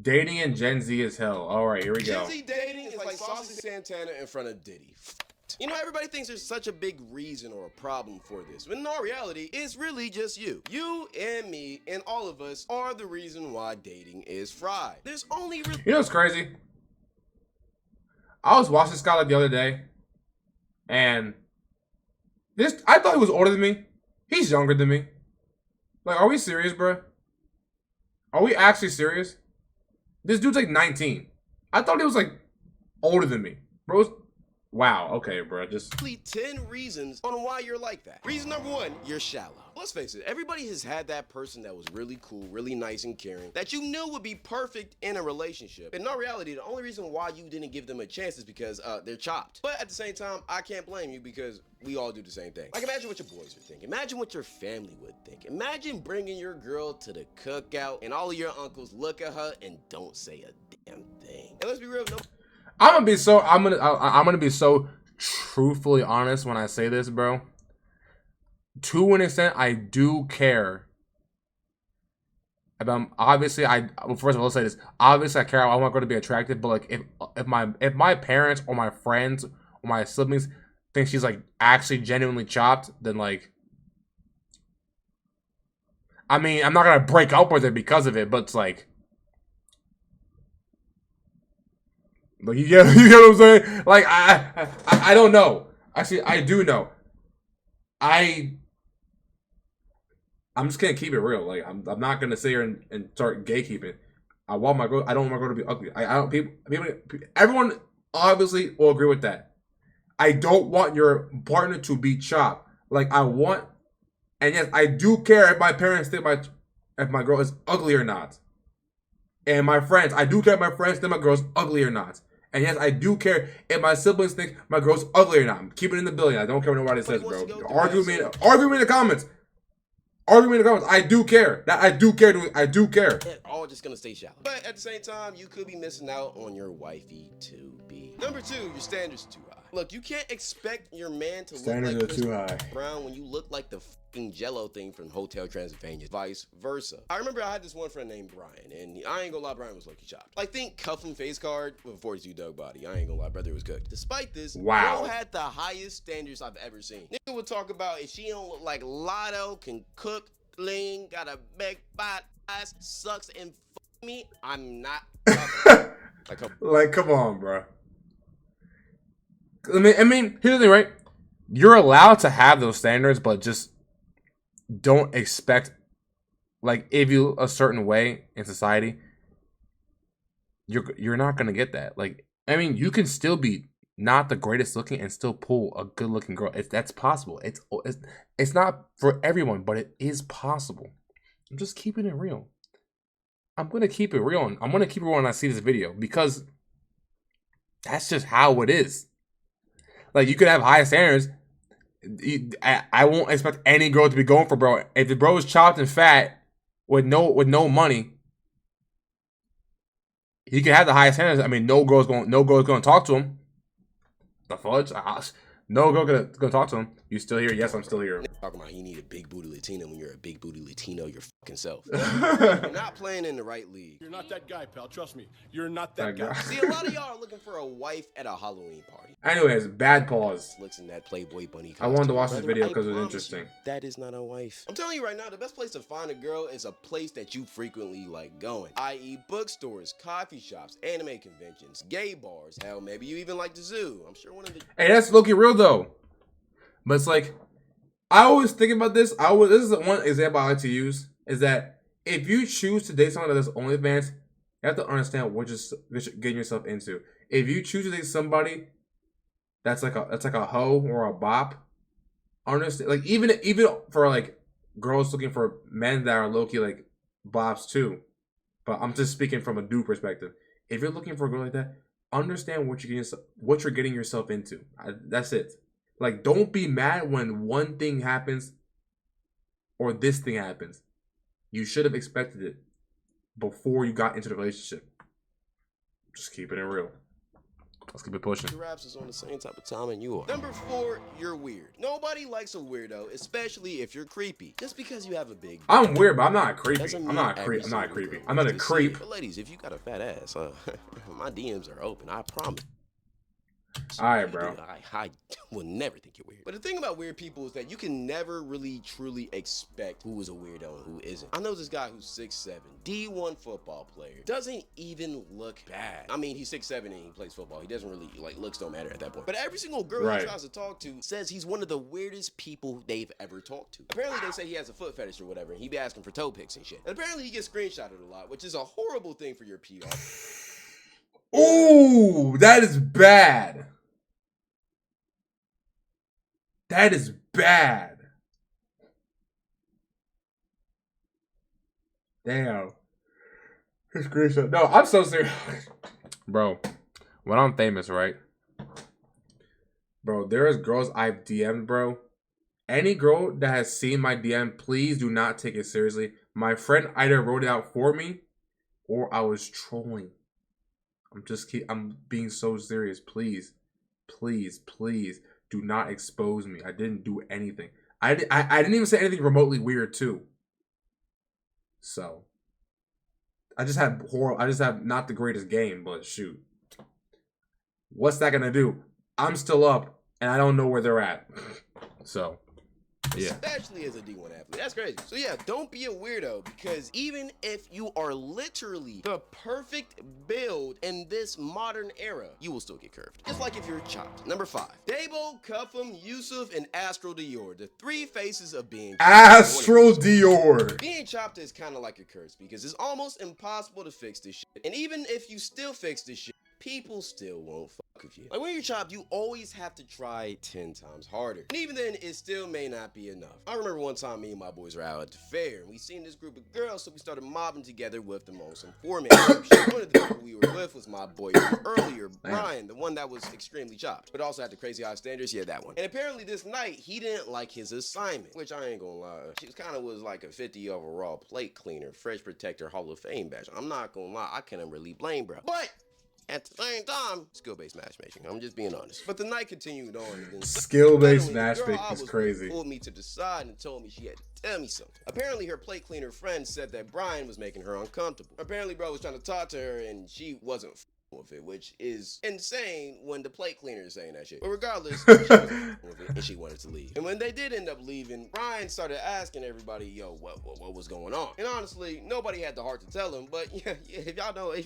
Dating in Gen Z is hell. All right, here we go. Gen Z dating is like Saucy Santana in front of Diddy. You know, everybody thinks there's such a big reason or a problem for this, when in all reality, it's really just you. You and me and all of us are the reason why dating is fried. There's only You know what's crazy? I was watching this guy like the other day, and I thought he was older than me. He's younger than me. Like, are we serious, bro? Are we actually serious? This dude's like 19. I thought he was like older than me. Bro, wow, okay, bro. Just 10 reasons on why you're like that. Reason number 1, you're shallow. Let's face it, everybody has had that person that was really cool, really nice and caring, that you knew would be perfect in a relationship. In all reality, the only reason why you didn't give them a chance is because they're chopped. But at the same time, I can't blame you because we all do the same thing. Like, imagine what your boys would think. Imagine what your family would think. Imagine bringing your girl to the cookout and all of your uncles look at her and don't say a damn thing. And let's be real, I'm gonna be so truthfully honest when I say this, bro. To an extent, I do care about. Obviously, first of all, I'll say this. Obviously, I care. I want girl to be attractive, but like, if my parents or my friends or my siblings think she's like actually genuinely chopped, then like, I mean, I'm not gonna break up with her because of it, but it's like you get what I'm saying? Like, I don't know. Actually, I do know. I'm just gonna keep it real. Like, I'm not gonna sit here and start gatekeeping. I want my girl. I don't want my girl to be ugly. I don't. People. Everyone obviously will agree with that. I don't want your partner to be chopped. Like, I want, and yes, I do care if my parents think if my girl is ugly or not. And my friends, I do care if my friends think my girl's ugly or not. And yes, I do care if my siblings think my girl's ugly or not. I'm keeping it in the billion. I don't care what nobody says, bro. Argue me in the comments. Argue me in the comments. I do care. I do care. They're all just gonna stay shallow. But at the same time, you could be missing out on your wifey to be. Number 2, your standards are too high. Look, you can't expect your man to Standards look like are too high. Brown when you look like the fucking Jello thing from Hotel Transylvania. Vice versa. I remember I had this one friend named Brian, and I ain't gonna lie, Brian was lucky chopped. Like, think cuff and face card with a 42 Doug body. I ain't gonna lie, brother was cooked. Despite this, wow, Bro had the highest standards I've ever seen. Nigga would talk about if she don't look like Lotto, can cook, clean, got a big fat ass, sucks and me, I'm not. Like, come on, bro. I mean, here's the thing, right? You're allowed to have those standards, but just don't expect, like, if you a certain way in society, you're not gonna get that. Like, I mean, you can still be not the greatest looking and still pull a good looking girl. If that's possible, it's not for everyone, but it is possible. I'm just keeping it real. I'm gonna keep it real, and I'm gonna keep it real when I see this video because that's just how it is. Like, you could have high standards. I won't expect any girl to be going for bro. If the bro is chopped and fat with no money, he can have the highest standards. I mean, no girl's gonna talk to him. The fudge? No girl gonna talk to him. You still here? Yes, I'm still here. Talking about he need a big booty Latino when you're a big booty Latino your fucking self. You're not playing in the right league. You're not that guy, pal. Trust me. You're not that guy. See, a lot of y'all are looking for a wife at a Halloween party. Anyways, bad pause. Looks in that Playboy bunny costume. I wanted to watch this video because it was interesting. That is not a wife. I'm telling you right now, the best place to find a girl is a place that you frequently like going, i.e. bookstores, coffee shops, anime conventions, gay bars. Hell, maybe you even like the zoo. I'm sure one of the... Hey, that's low-key real though. But it's like, I always think about this. This is the one example I like to use, is that if you choose to date someone that does OnlyFans, you have to understand what you're getting yourself into. If you choose to date somebody that's like a hoe or a bop, understand, like, even for like girls looking for men that are low-key like bops too. But I'm just speaking from a dude perspective. If you're looking for a girl like that, understand what you're getting yourself into. That's it. Like, don't be mad when one thing happens or this thing happens. You should have expected it before you got into the relationship. Just keeping it real. Let's keep it pushing. Raps is on the same type of time and you are. Number 4, you're weird. Nobody likes a weirdo, especially if you're creepy. Just because you have a big... I'm weird, but I'm not creepy. I'm not creepy. I'm not a creep. But ladies, if you got a fat ass, my DMs are open, I promise. Alright, bro. I will never think you're weird. But the thing about weird people is that you can never really truly expect who is a weirdo and who isn't. I know this guy who's 6'7", D1 football player. Doesn't even look bad. I mean, he's 6'7" and he plays football. He doesn't really, looks don't matter at that point. But every single girl he tries to talk to says he's one of the weirdest people they've ever talked to. Apparently they say he has a foot fetish or whatever, and he be asking for toe pics and shit. And apparently he gets screenshotted a lot, which is a horrible thing for your PR. Ooh, that is bad. That is bad. Damn. No, I'm so serious. Bro, when I'm famous, right? Bro, there is girls I've DM'd, bro. Any girl that has seen my DM, please do not take it seriously. My friend either wrote it out for me or I was trolling. I'm being so serious. Please, please, please do not expose me. I didn't do anything. I didn't even say anything remotely weird too. So I just have not the greatest game, but shoot. What's that gonna do? I'm still up and I don't know where they're at. So yeah. Especially as a D1 athlete. That's crazy. So yeah, don't be a weirdo, because even if you are literally the perfect build in this modern era, you will still get curved. Just like if you're chopped. Number 5. Dabo, Cuffham, Yusuf, and Astro Dior. The 3 faces of being chopped. Astro Dior. Being chopped is kind of like a curse, because it's almost impossible to fix this shit. And even if you still fix this shit, people still won't fuck with you. Like when you're chopped, you always have to try 10 times harder. And even then, it still may not be enough. I remember one time me and my boys were out at the fair, and we seen this group of girls, so we started mobbing together with them on some foreman. One of the people we were with was my boy from earlier, Brian, the one that was extremely chopped, but also had the crazy high standards. Yeah, that one. And apparently this night, he didn't like his assignment, which I ain't gonna lie. She was like a 50 overall plate cleaner, fresh protector, Hall of Fame badge. I'm not gonna lie, I can't really blame bro. But at the same time, skill-based matchmaking. I'm just being honest. But the night continued on. Skill-based matchmaking is crazy. Pulled me to the side and told me she had to tell me something. Apparently, her plate cleaner friend said that Brian was making her uncomfortable. Apparently, bro was trying to talk to her and she wasn't with it, which is insane when the plate cleaner is saying that shit. But regardless, she was with it and she wanted to leave. And when they did end up leaving, Brian started asking everybody, yo, what was going on? And honestly, nobody had the heart to tell him, but yeah, if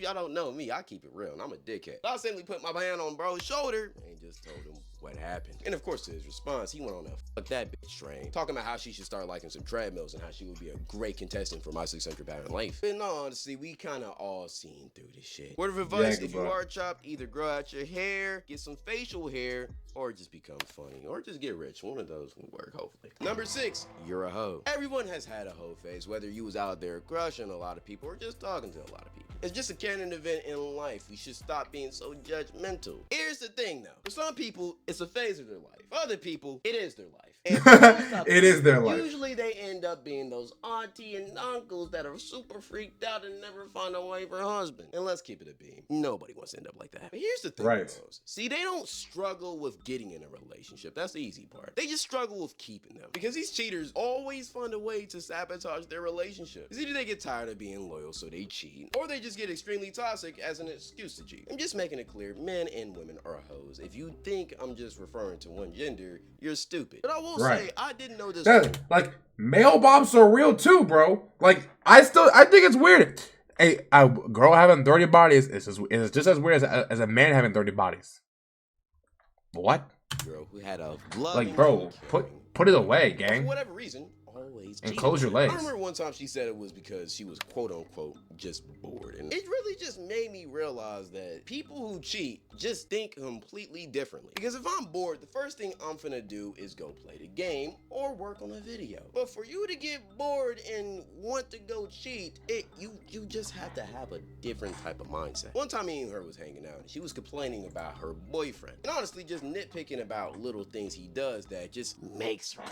y'all don't know me, I keep it real and I'm a dickhead. I simply put my hand on bro's shoulder and just told him what happened. And of course, to his response, he went on a fuck that bitch train, talking about how she should start liking some treadmills and how she would be a great contestant for my 600 pound life. But in all honesty, we kind of all seen through this shit. Word of advice, if you are chopped, either grow out your hair, get some facial hair, or just become funny, or just get rich. One of those will work, hopefully. Number 6, you're a hoe. Everyone has had a hoe phase, whether you was out there crushing a lot of people or just talking to a lot of people. It's just a canon event in life. We should stop being so judgmental. Here's the thing though. For some people, it's a phase of their life. For other people, it is their life. And it is their life. Usually they end up being those auntie and uncles that are super freaked out and never find a wife or husband. And let's keep it a beam. Nobody wants to end up like that. But here's the thing, bros. See, they don't struggle with getting in a relationship. That's the easy part. They just struggle with keeping them. Because these cheaters always find a way to sabotage their relationship. It's either they get tired of being loyal, so they cheat, or they just get extremely toxic as an excuse to cheat. I'm just making it clear, men and women are hoes. If you think I'm just referring to one gender, you're stupid. But I will say, I didn't know this. Like, male bombs are real too, bro. Like, I think it's weird. A girl having 30 bodies is just as weird as a man having 30 bodies. What? Girl who had a glove. Like, bro, put it away, gang. For whatever reason, always and close your legs. I remember one time she said it was because she was quote unquote just bored, and it really just made me realize that people who cheat just think completely differently. Because if I'm bored, the first thing I'm finna do is go play the game or work on a video. But for you to get bored and want to go cheat, you just have to have a different type of mindset. One time me and her was hanging out and she was complaining about her boyfriend, and honestly just nitpicking about little things he does that just makes her,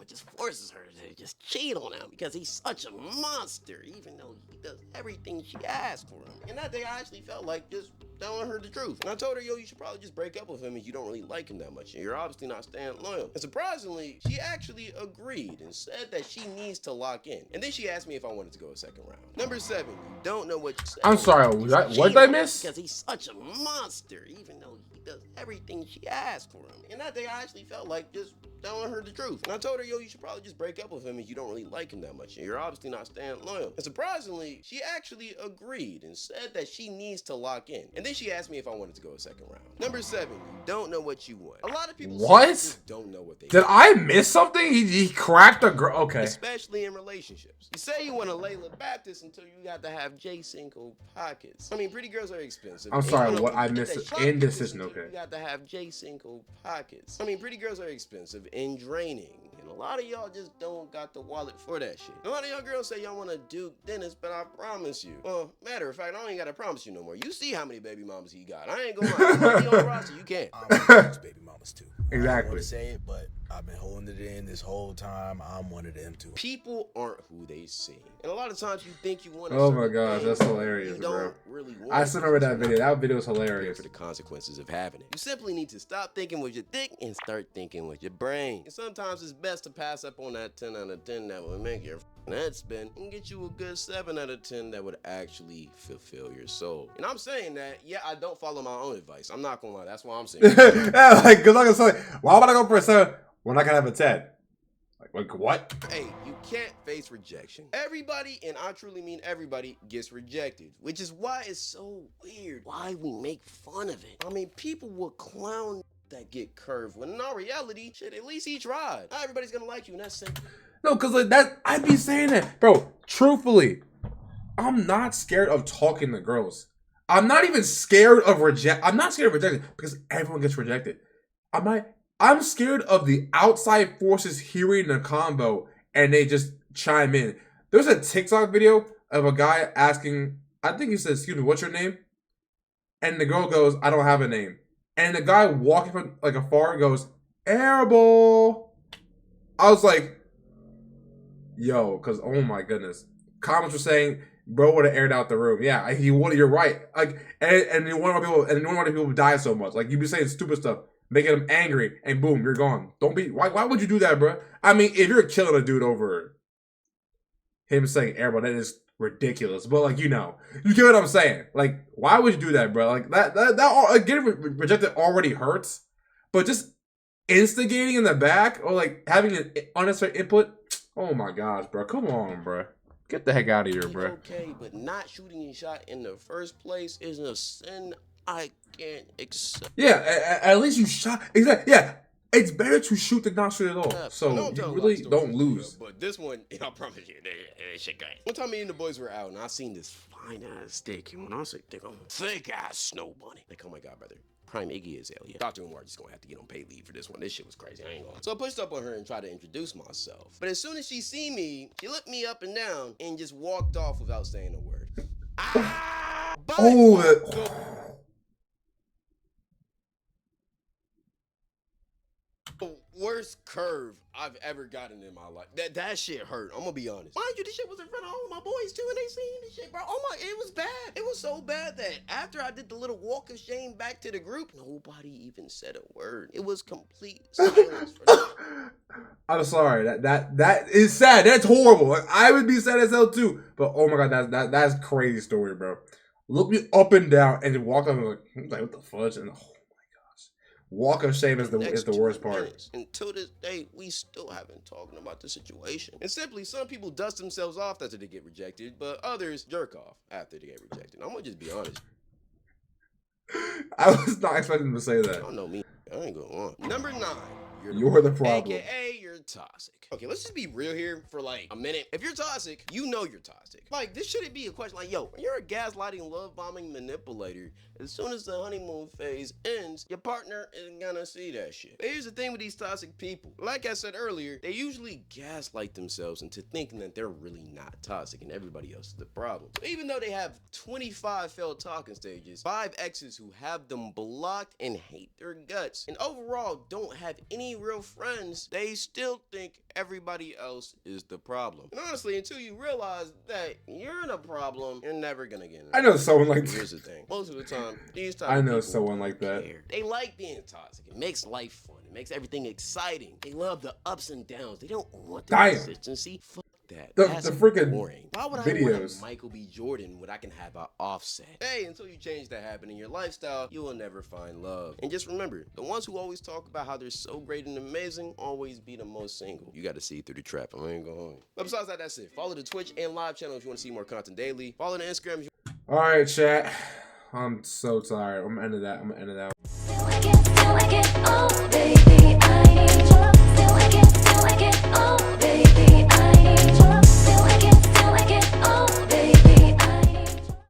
just forces her to just cheat on him because he's such a monster, even though he does everything she asks for him. And that day I actually felt like just telling her the truth. And I told her, yo, you should probably just break up with him if you don't really like him that much. And you're obviously not staying loyal. And surprisingly, she actually agreed and said that she needs to lock in. And then she asked me if I wanted to go a second round. Number 7, you don't know what you said. I'm sorry, what did I miss? Because he's such a monster, even though he does everything she asks for him. And that day I actually felt like just telling her the truth. And I told her, yo, you should probably just break up with him if you don't really like him that much. And you're obviously not staying loyal. And surprisingly, she actually agreed and said that she needs to lock in. And then she asked me if I wanted to go a second round. Number 7, you don't know what you want. A lot of people just don't know what they Did I miss something? He cracked a girl. Okay. Especially in relationships. You say you want a Layla Baptist until you got to have J single pockets. I mean, pretty girls are expensive. I'm sorry, what I missed? Indecision, okay. You got to have J single pockets. I mean, pretty girls are expensive and draining. And a lot of y'all just don't got the wallet for that shit. A lot of y'all girls say y'all want to Duke Dennis, but I promise you. Well, matter of fact, I don't even got to promise you no more. You see how many baby mamas he got. I ain't gonna lie. You on the roster, you can't. Baby mamas too. Exactly. I don't want to say it, but I've been holding it in this whole time. I'm one of them too. People aren't who they seem. And a lot of times you think you want to. Oh my gosh, that's hilarious, bro. Really want I still remember that video. That video was hilarious. For the consequences of having it. You simply need to stop thinking with your dick and start thinking with your brain. And sometimes it's best to pass up on that 10 out of 10 that would make your head spin and get you a good 7 out of 10 that would actually fulfill your soul. And I'm saying that, yeah, I don't follow my own advice. I'm not gonna lie, that's why I'm saying yeah, like, good luck and say, why would I go for a 7 when I can have a 10? Like what? Hey, you can't face rejection. Everybody, and I truly mean everybody, gets rejected, which is why it's so weird why we make fun of it. I mean, people will clown that get curved when in all reality, shit, at least he tried. Not everybody's gonna like you, and that's it. No, because like that, I be saying that. Bro, truthfully, I'm not scared of talking to girls. I'm not even scared of I'm not scared of rejection because everyone gets rejected. I'm scared of the outside forces hearing the combo and they just chime in. There's a TikTok video of a guy asking, I think he says, excuse me, what's your name? And the girl goes, I don't have a name. And the guy walking from like afar goes, Airball. I was like, yo, because oh my goodness. Comments were saying, bro would have aired out the room. Yeah, he would. You're right. Like, and you wonder why people die so much. Like, you be saying stupid stuff, making them angry, and boom, you're gone. Don't be. Why would you do that, bro? I mean, if you're killing a dude over him saying airball, that is ridiculous. But like, you get what I'm saying. Like, why would you do that, bro? Like that getting rejected already hurts, but just instigating in the back or like having an unnecessary input. Oh my gosh, bro! Come on, bro. Get the heck out of here, bro. Okay, but not shooting your shot in the first place is a sin I can't accept. Yeah, at least you shot. Exactly. Yeah, it's better to shoot than not shoot at all. So you really don't lose. But this one, I promise you, that shit great. One time me and the boys were out, and I seen this fine ass steak, and when I say thick, I'm thick ass snow bunny. Like, oh my god, brother. Prime Iggy Azalea. Yeah. Dr. Umar just gonna have to get on paid leave for this one. This shit was crazy. I ain't gonna. So I pushed up on her and tried to introduce myself. But as soon as she see me, she looked me up and down and just walked off without saying a word. Worst curve I've ever gotten in my life. That shit hurt. I'm gonna be honest. Mind you, this shit was in front of all of my boys too, and they seen this shit, bro. Oh my, it was bad. It was so bad that after I did the little walk of shame back to the group, nobody even said a word. It was complete silence for them. I'm sorry. That is sad. That's horrible. Like, I would be sad as hell too. But oh my god, that's crazy story, bro. Look me up and down and walk up and like what the fudge and. Walk of shame is the worst part. Until this day, we still haven't talking about the situation. And simply, some people dust themselves off after they get rejected, but others jerk off after they get rejected. I'm gonna just be honest. I was not expecting him to say that. I don't know me. I ain't gonna want. Number 9. You're the problem. AKA, you're toxic. Okay, let's just be real here for like a minute. If you're toxic, you know you're toxic. Like, this shouldn't be a question like, yo, when you're a gaslighting, love-bombing manipulator, as soon as the honeymoon phase ends, your partner isn't gonna see that shit. But here's the thing with these toxic people. Like I said earlier, they usually gaslight themselves into thinking that they're really not toxic and everybody else is the problem. So even though they have 25 failed talking stages, 5 exes who have them blocked and hate their guts, and overall don't have any real friends, they still think everybody else is the problem. And honestly, until you realize that you're the problem, you're never gonna get it. I know someone like Here's the thing. Most of the time, these type I of know people someone don't like that. care. They like being toxic. It makes life fun. It makes everything exciting. They love the ups and downs. They don't want the Damn. consistency. Fuck that. The That's freaking boring. Why would I videos. want Michael B. Jordan when I can have an Offset? Hey, until you change that habit in your lifestyle, you will never find love. And just remember, the ones who always talk about how they're so great and amazing always be the most single. You got to see through the trap. I ain't going. But besides that, that's it. Follow the Twitch and live channel if you want to see more content daily. Follow the Instagram if you All right, chat. I'm so tired. I'm gonna end that. Feel like it, oh, baby.